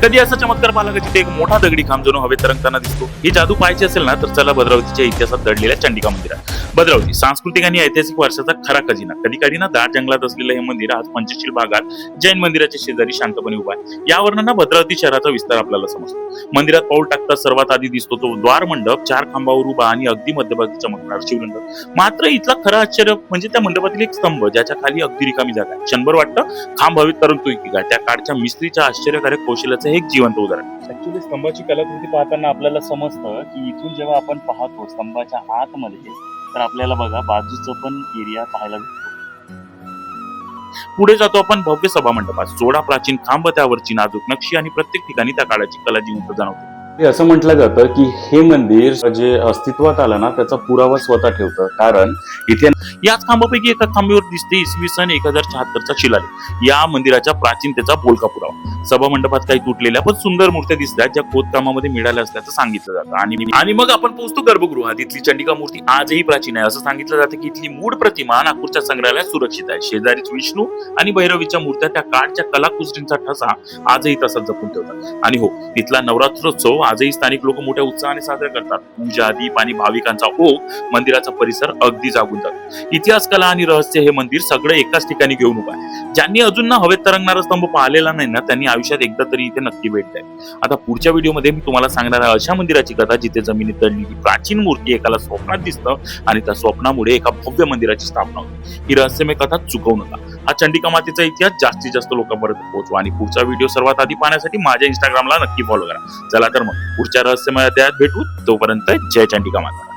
कधी असा चमत्कार पाहिला का तिथे एक मोठा दगडी खांब जणू हवेत तरंगताना दिसतो? ही जादू पाहायची असेल ना तर चला भद्रावतीच्या इतिहासात दडलेल्या चंडिका मंदिरात. भद्रावती सांस्कृतिक आणि ऐतिहासिक वारसाचा खरा खजिना. कधी कधी ना दाट जंगलात असलेलं हे मंदिर आज पंचशील भागात जैन मंदिराच्या शेजारी शांतपणे उभा आहे. यावरनं ना भद्रावती शहराचा विस्तार आपल्याला समजतो. मंदिरात पाऊल टाकता सर्वात आधी दिसतो तो द्वार मंडप, 4 खांबावर उभा आणि अगदी मध्यभागी चमकणार शिवलिंग. मात्र इथला खरं आश्चर्य म्हणजे त्या मंडपातील एक स्तंभ ज्याच्या खाली अगदी रिकामी जागा आहे. क्षणभर वाटतं खांब हवेत तरंगतोय की काय. त्या काळच्या मिस्त्रीच्या आश्चर्यकारक कौशल्याचं हे एक जिवंत उदाहरण. ऍक्च्युली स्तंभाची कलाकृती पाहताना आपल्याला समजतं की इथून जेव्हा आपण पाहतो स्तंभाच्या आतमध्ये तर आपल्याला बघा बाजूचं पण एरिया पाहायला भेटतो. पुढे जातो आपण भव्य सभा मंडपात. 16 प्राचीन खांब, त्यावरची नाजूक नक्षी आणि प्रत्येक ठिकाणी त्या काळाची कला जिवंत जाणवते. असं म्हटलं जातं की हे मंदिर जे अस्तित्वात आलं ना त्याचा पुरावा स्वतः ठेवतं, कारण इथे याच खांबापैकी एका खांबीवर दिसते इसवी सन 1076 चा शिलालेख. या मंदिराच्या प्राचीनतेचा बोलका पुरावा. सभा मंडपात काही तुटलेल्या पण सुंदर मूर्त्या दिसतात ज्या खोदकामामध्ये मिळाल्या असल्याचं सांगितलं जातं. आणि मग आपण पोहोचतो गर्भगृहात. इथली चंडिका मूर्ती आजही प्राचीन आहे. असं सांगितलं जातं की इथली मूळ प्रतिमा नागपूरच्या संग्रहालयात सुरक्षित आहे. शेजारीच विष्णू आणि भैरवीच्या मूर्त्या त्या काळच्या कलाकुसरींचा ठसा आजही तसाच जपून ठेवतात. आणि हो, इथला नवरात्रोत्सव आजही स्थानिक लोक मोठ्या उत्साहाने साजरे करतात. पूजा, दीप आणि भाविकांचा ओघ मंदिराचा परिसर अगदी जागून जातो. इतिहास, कला आणि रहस्य हे मंदिर सगळं एकाच ठिकाणी घेऊन उभा आहे. ज्यांनी अजून ना हवेत तरंगणारा स्तंभ पाहिलेला नाही ना त्यांनी आयुष्यात एकदा तरी इथे नक्की भेट द्यावी. आता पुढच्या व्हिडिओमध्ये मी तुम्हाला सांगणार आहे अशा मंदिराची कथा जिथे जमिनीत दडलेली प्राचीन मूर्ती एकाला स्वप्नात दिसतं आणि त्या स्वप्नामुळे एका भव्य मंदिराची स्थापना होते. ही रहस्यमय कथा चुकवू नका. हा चंडिका मातेचा इतिहास जास्तीत जास्त लोकांपर्यंत पोहोचवा आणि पुढचा व्हिडिओ सर्वात आधी पाहण्यासाठी माझ्या इंस्टाग्रामला नक्की फॉलो करा. चला तर मग पुढच्या रहस्यमय अध्यायात भेटू. तोपर्यंत जय चंडिका माता.